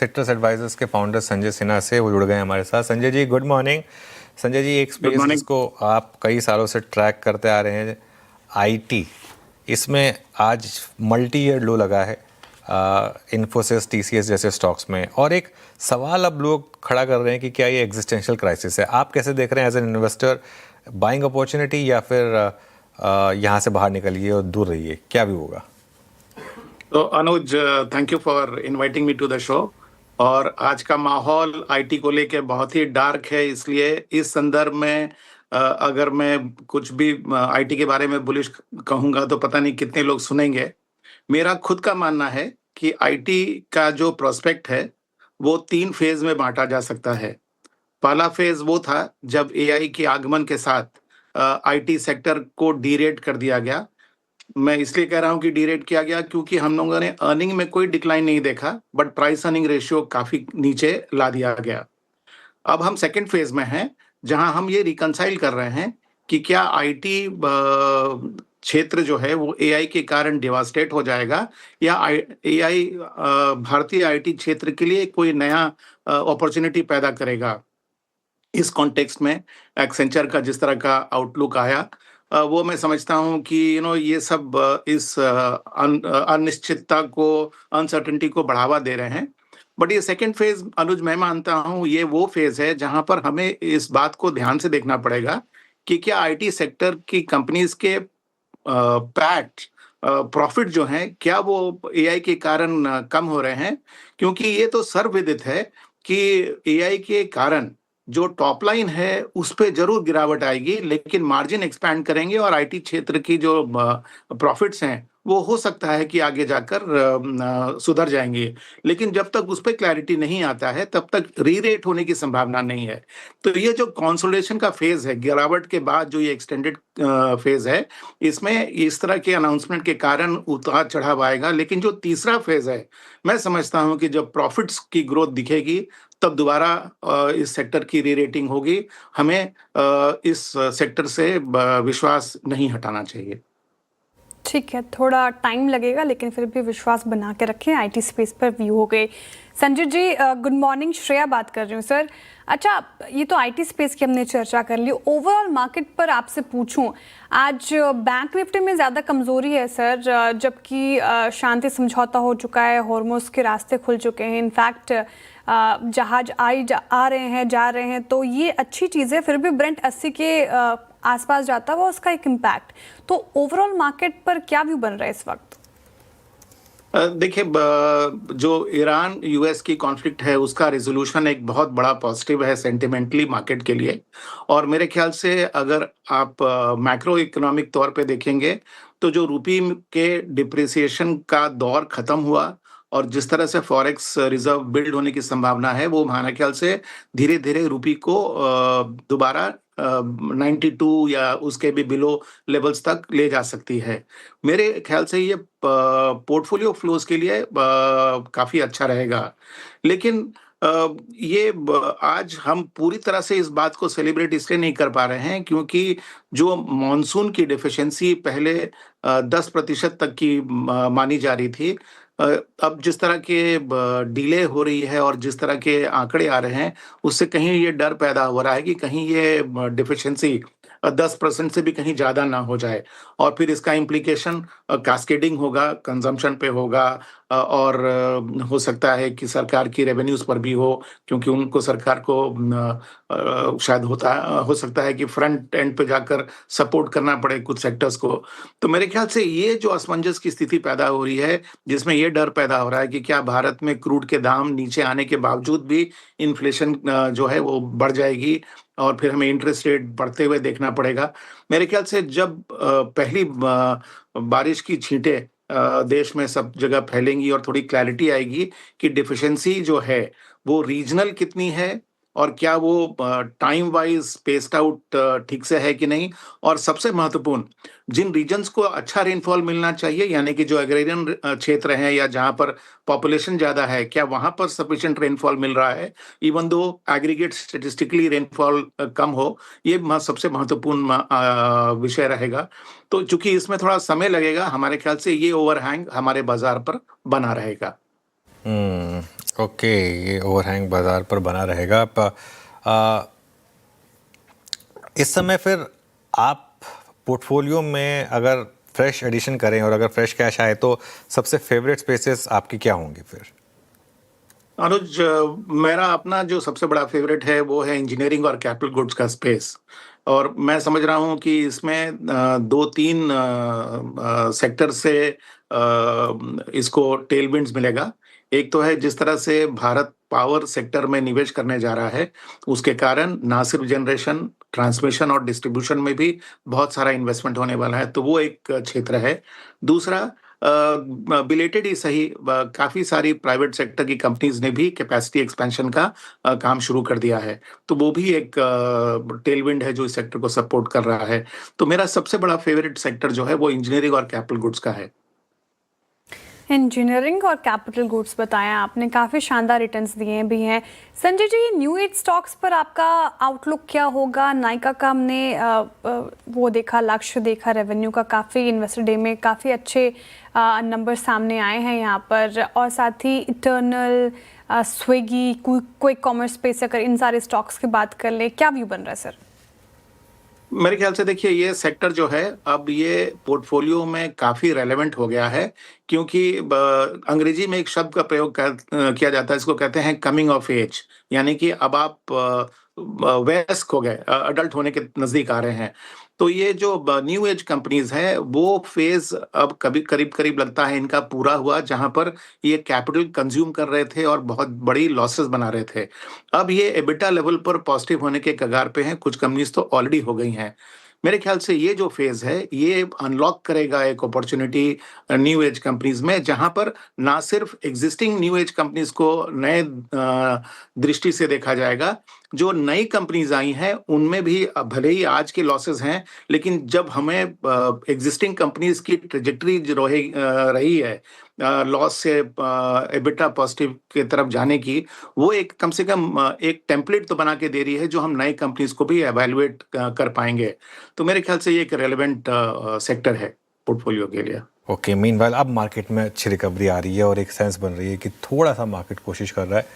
Citrus advisers के founder Sanjay Sinha से वो जुड़ गए हमारे साथ। Sanjay ji good morning. संजय जी, एक स्पेस को आप कई सालों से ट्रैक करते आ रहे हैं, आईटी, इसमें आज मल्टी ईयर लो लगा है इन्फोसिस, टीसीएस जैसे स्टॉक्स में, और एक सवाल अब लोग खड़ा कर रहे हैं कि क्या ये एग्जिस्टेंशियल क्राइसिस है? आप कैसे देख रहे हैं as an investor, buying opportunity या फिर यहाँ से बाहर निकलिए और दूर रहिए, क्या भी होगा? तो Anuj, thank you for inviting me to the show. और आज का माहौल आईटी को लेके बहुत ही डार्क है, इसलिए इस संदर्भ में अगर मैं कुछ भी आईटी के बारे में बुलिश कहूंगा तो पता नहीं कितने लोग सुनेंगे। मेरा खुद का मानना है कि आईटी का जो प्रोस्पेक्ट है वो 3 फेज में बांटा जा सकता है। पहला फेज वो था जब एआई के आगमन के साथ आईटी सेक्टर को डीरेट कर दिया गया। मैं इसलिए कह रहा हूं कि डीरेट किया गया क्योंकि हम लोगों ने अर्निंग में कोई डिक्लाइन नहीं देखा, बट प्राइस अर्निंग रेशियो काफी नीचे ला दिया गया। अब हम सेकंड फेज में हैं, जहां हम ये रिकंसाइल कर रहे हैं कि क्या आईटी क्षेत्र जो है वो एआई के कारण डिवास्टेट हो जाएगा, या एआई भारतीय आईटी क्षेत्र के लिए कोई नया अपॉर्चुनिटी पैदा करेगा। इस कॉन्टेक्स्ट में एक्सेंचर का जिस तरह का आउटलुक आया, वो मैं समझता हूं कि ये सब इस अनिश्चितता को, अनसर्टेनिटी को बढ़ावा दे रहे हैं। बट ये सेकंड फेज, अनुज, मैं मानता हूं ये वो फेज है जहां पर हमें इस बात को ध्यान से देखना पड़ेगा कि क्या आईटी सेक्टर की कंपनीज के पैट प्रॉफिट जो हैं, क्या वो एआई के कारण कम हो रहे हैं? क्योंकि ये तो सर्वविदित है कि एआई के कारण जो टॉप लाइन है उस पे जरूर गिरावट आएगी, लेकिन मार्जिन एक्सपैंड करेंगे और आईटी क्षेत्र की जो प्रॉफिट्स हैं वो हो सकता है कि आगे जाकर सुधर जाएंगे। लेकिन जब तक उस पर क्लैरिटी नहीं आता है तब तक री रेट होने की संभावना नहीं है। तो ये जो कंसोलिडेशन का फेज है, गिरावट के बाद जो ये एक्सटेंडेड फेज है, इसमें इस तरह के अनाउंसमेंट के कारण उतार चढ़ाव आएगा। लेकिन जो तीसरा फेज है, मैं समझता हूं कि जब प्रॉफिट्स की ग्रोथ दिखेगी तब दोबारा इस सेक्टर की री रेटिंग होगी। हमें इस सेक्टर से विश्वास नहीं हटाना चाहिए। ठीक है, थोड़ा टाइम लगेगा लेकिन फिर भी विश्वास बना के रखें। आईटी स्पेस पर व्यू हो गए। संजय जी गुड मॉर्निंग, श्रेया बात कर रही हूँ सर। अच्छा, ये तो आईटी स्पेस की हमने चर्चा कर ली। ओवरऑल मार्केट पर आपसे पूछूं, आज बैंक निफ्टी में ज़्यादा कमज़ोरी है सर, जबकि शांति समझौता हो चुका है, हॉर्मुज़ के रास्ते खुल चुके हैं, इनफैक्ट जहाज आ रहे हैं, जा रहे हैं, तो ये अच्छी चीज़ है। फिर भी ब्रेंट 80 के आसपास जाता हुआ उसका एक इम्पैक्ट, तो ओवरऑल मार्केट पर क्या व्यू बन रहा है इस वक्त? देखिए, जो ईरान यूएस की कॉन्फ्लिक्ट है उसका रेजोल्यूशन एक बहुत बड़ा पॉजिटिव है सेंटिमेंटली मार्केट के लिए। और मेरे ख्याल से अगर आप मैक्रो इकोनॉमिक तौर पे देखेंगे तो जो रुपी के डिप्रिसिएशन का दौर खत्म हुआ और जिस तरह से फॉरेक्स रिजर्व बिल्ड होने की संभावना है, वो हमारे ख्याल से धीरे धीरे रुपी को दोबारा 92 या उसके भी बिलो लेवल्स तक ले जा सकती है। मेरे ख्याल से ये पोर्टफोलियो फ्लोज के लिए काफी अच्छा रहेगा। लेकिन आज हम पूरी तरह से इस बात को सेलिब्रेट इसलिए नहीं कर पा रहे हैं क्योंकि जो मॉनसून की डेफिशिएंसी पहले 10% तक की मानी जा रही थी, अब जिस तरह के डिले हो रही है और जिस तरह के आंकड़े आ रहे हैं, उससे कहीं ये डर पैदा हो रहा है कि कहीं ये डेफिशिएंसी 10% से भी कहीं ज्यादा ना हो जाए और फिर इसका इम्प्लीकेशन कैस्केडिंग होगा, कंजम्पशन पे होगा, और हो सकता है कि सरकार की रेवेन्यूज पर भी हो, क्योंकि उनको सरकार को शायद हो सकता है कि फ्रंट एंड पे जाकर सपोर्ट करना पड़े कुछ सेक्टर्स को। तो मेरे ख्याल से ये जो असमंजस की स्थिति पैदा हो रही है, जिसमें ये डर पैदा हो रहा है कि क्या भारत में क्रूड के दाम नीचे आने के बावजूद भी इन्फ्लेशन जो है वो बढ़ जाएगी और फिर हमें इंटरेस्ट रेट बढ़ते हुए देखना पड़ेगा। मेरे ख्याल से जब पहली बारिश की छींटें देश में सब जगह फैलेंगी और थोड़ी क्लैरिटी आएगी कि डिफिशिएंसी जो है वो रीजनल कितनी है और क्या वो टाइम वाइज स्पेस्ड आउट ठीक से है कि नहीं, और सबसे महत्वपूर्ण, जिन रीजन्स को अच्छा रेनफॉल मिलना चाहिए, यानी कि जो एग्रेरियन क्षेत्र हैं या जहां पर पॉपुलेशन ज्यादा है, क्या वहां पर सफिशिएंट रेनफॉल मिल रहा है, even though aggregate statistically rainfall कम हो। ये सबसे महत्वपूर्ण विषय रहेगा। तो चूंकि इसमें थोड़ा समय लगेगा, हमारे ख्याल से ये ओवरहैंग हमारे बाजार पर बना रहेगा। ओके, ये ओवरहैंग बाजार पर बना रहेगा। आ, इस समय फिर आप पोर्टफोलियो में अगर फ्रेश एडिशन करें और अगर फ्रेश कैश आए तो सबसे फेवरेट स्पेसेस आपकी क्या होंगी फिर? अनुज, मेरा अपना जो सबसे बड़ा फेवरेट है वो है इंजीनियरिंग और कैपिटल गुड्स का स्पेस। और मैं समझ रहा हूँ कि इसमें दो तीन सेक्टर से इसको टेलविंड्स मिलेगा। एक तो है जिस तरह से भारत पावर सेक्टर में निवेश करने जा रहा है, उसके कारण ना सिर्फ जनरेशन, ट्रांसमिशन और डिस्ट्रीब्यूशन में भी बहुत सारा इन्वेस्टमेंट होने वाला है, तो वो एक क्षेत्र है। दूसरा, बिलेटेड ही सही, काफी सारी प्राइवेट सेक्टर की कंपनीज ने भी कैपेसिटी एक्सपेंशन का काम शुरू कर दिया है, तो वो भी एक टेलविंड है जो इस सेक्टर को सपोर्ट कर रहा है। तो मेरा सबसे बड़ा फेवरेट सेक्टर जो है वो इंजीनियरिंग और कैपिटल गुड्स का है। इंजीनियरिंग और कैपिटल गुड्स बताया आपने, काफ़ी शानदार रिटर्न्स दिए भी हैं। Sanjay ji, new age stocks पर आपका आउटलुक क्या होगा? नाइका का हमने वो देखा, लक्ष्य देखा रेवेन्यू का, काफ़ी इन्वेस्टर डे में काफ़ी अच्छे नंबर सामने आए हैं यहाँ पर, और साथ ही Eternal, Swiggy, quick commerce space, अगर इन सारे स्टॉक्स की बात कर ले, क्या व्यू बन रहा है सर? मेरे ख्याल से देखिए, ये सेक्टर जो है अब ये पोर्टफोलियो में काफी रेलेवेंट हो गया है, क्योंकि अंग्रेजी में एक शब्द का प्रयोग किया जाता है, इसको कहते हैं कमिंग ऑफ एज, यानी कि अब आप वयस्क हो गए, अडल्ट होने के नजदीक आ रहे हैं। तो ये जो न्यू एज कंपनीज है वो फेज अब कभी करीब करीब लगता है इनका पूरा हुआ, जहां पर ये कैपिटल कंज्यूम कर रहे थे और बहुत बड़ी लॉसेस बना रहे थे। अब ये एबिटा लेवल पर पॉजिटिव होने के कगार पे हैं, कुछ कंपनीज तो ऑलरेडी हो गई हैं। मेरे ख्याल से ये जो फेज है ये अनलॉक करेगा एक अपॉर्चुनिटी न्यू एज कंपनीज में, जहां पर ना सिर्फ एग्जिस्टिंग न्यू एज कंपनीज को नए दृष्टि से देखा जाएगा, जो नई कंपनीज आई हैं उनमें भी भले ही आज के लॉसेस हैं, लेकिन जब हमें एग्जिस्टिंग कंपनीज की ट्रेजेक्टरी जो रही है लॉस से एबिटा पॉजिटिव की तरफ जाने की, वो एक कम से कम एक टेम्पलेट तो बना के दे रही है जो हम नई कंपनीज को भी एवेलुएट कर पाएंगे। तो मेरे ख्याल से ये एक रेलेवेंट सेक्टर है पोर्टफोलियो के लिए। ओके, मीनवाइल अब मार्केट में अच्छी रिकवरी आ रही है और एक सेंस बन रही है कि थोड़ा सा मार्केट कोशिश कर रहा है,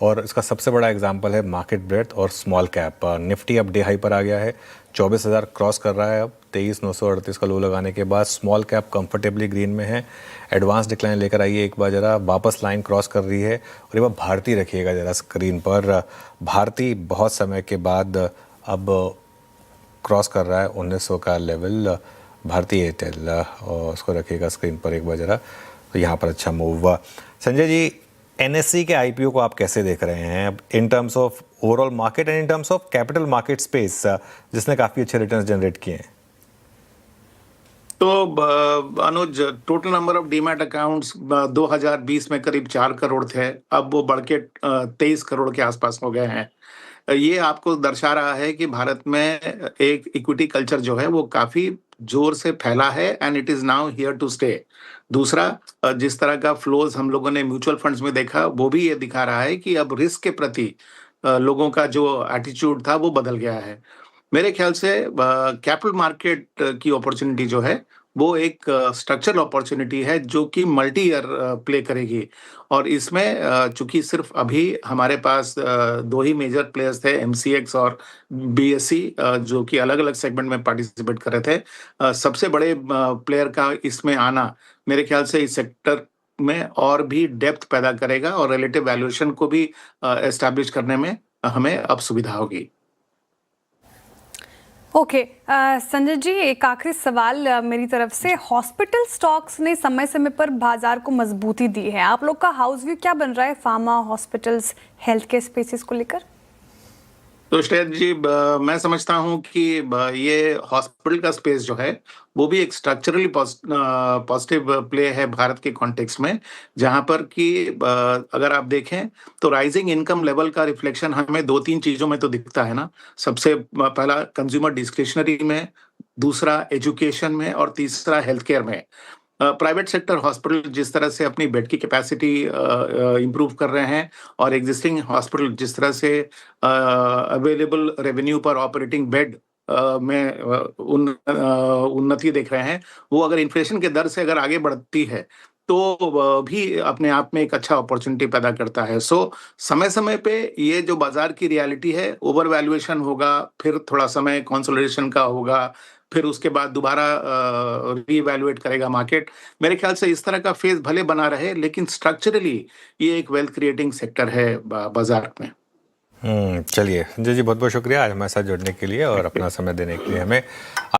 और इसका सबसे बड़ा एग्जांपल है मार्केट ब्रेड्थ और स्मॉल कैप। निफ्टी अब डे हाई पर आ गया है, 24,000 क्रॉस कर रहा है अब 23,938 का लो लगाने के बाद। स्मॉल कैप कंफर्टेबली ग्रीन में है। एडवांस डिक्लाइन लेकर आइए एक बार ज़रा, वापस लाइन क्रॉस कर रही है। और एक बार भारती रखिएगा ज़रा स्क्रीन पर। भारती बहुत समय के बाद अब क्रॉस कर रहा है 1900 का लेवल। भारती एयरटेल, और उसको रखिएगा स्क्रीन पर एक बार ज़रा, तो यहाँ पर अच्छा मूव हुआ। संजय जी, एनएससी के आईपीओ को आप कैसे देख रहे हैं in terms of overall market and in terms of capital market space, जिसने काफ़ी अच्छे रिटर्न्स जनरेट किए हैं? तो Anuj, total number of demat accounts 2020 में करीब 4 करोड़ थे, अब वो बढ़ के 23 करोड़ के आसपास हो गए हैं। ये आपको दर्शा रहा है कि भारत में एक इक्विटी कल्चर जो है वो काफी जोर से फैला है, and it is now here to stay. दूसरा, जिस तरह का फ्लोज हम लोगों ने म्यूचुअल फंड्स में देखा, वो भी ये दिखा रहा है कि अब रिस्क के प्रति लोगों का जो एटीट्यूड था वो बदल गया है। मेरे ख्याल से कैपिटल मार्केट की अपॉर्चुनिटी जो है वो एक स्ट्रक्चरल अपॉर्चुनिटी है जो कि मल्टी ईयर प्ले करेगी। और इसमें चूंकि सिर्फ अभी हमारे पास दो ही मेजर प्लेयर्स थे, एमसीएक्स और बीएससी, जो कि अलग अलग सेगमेंट में पार्टिसिपेट कर रहे थे, सबसे बड़े प्लेयर का इसमें आना मेरे ख्याल से इस सेक्टर में और भी डेप्थ पैदा करेगा और रिलेटिव वैल्यूएशन को भी एस्टैब्लिश करने में हमें अब सुविधा होगी। ओके, संजय जी, एक आखिरी सवाल मेरी तरफ से। हॉस्पिटल स्टॉक्स ने समय समय पर बाजार को मजबूती दी है, आप लोग का हाउस व्यू क्या बन रहा है pharma, hospitals, health care spaces को लेकर? तो श्रेया जी, मैं समझता हूं कि ये हॉस्पिटल का स्पेस जो है वो भी एक स्ट्रक्चरली पॉजिटिव प्ले है भारत के कॉन्टेक्स्ट में, जहां पर कि अगर आप देखें तो राइजिंग इनकम लेवल का रिफ्लेक्शन हमें दो तीन चीजों में तो दिखता है ना। सबसे पहला कंज्यूमर डिस्क्रिशनरी में, दूसरा एजुकेशन में, और तीसरा हेल्थ केयर में। प्राइवेट सेक्टर हॉस्पिटल जिस तरह से अपनी बेड की कैपेसिटी इंप्रूव कर रहे हैं, और एग्जिस्टिंग हॉस्पिटल जिस तरह से अवेलेबल रेवेन्यू पर ऑपरेटिंग बेड में उन्नति देख रहे हैं, वो अगर इन्फ्लेशन के दर से अगर आगे बढ़ती है तो भी अपने आप में एक अच्छा अपॉर्चुनिटी पैदा करता है। सो समय समय पे ये जो बाजार की रियलिटी है, ओवर वैल्यूएशन होगा, फिर थोड़ा समय कंसोलिडेशन का होगा, फिर उसके बाद दोबारा रीइवैल्यूएट करेगा मार्केट। मेरे ख्याल से इस तरह का फेज भले बना रहे, लेकिन स्ट्रक्चरली ये एक वेल्थ क्रिएटिंग सेक्टर है बाजार में। चलिए संजय जी, बहुत बहुत शुक्रिया आज हमारे साथ जुड़ने के लिए और अपना समय देने के लिए हमें।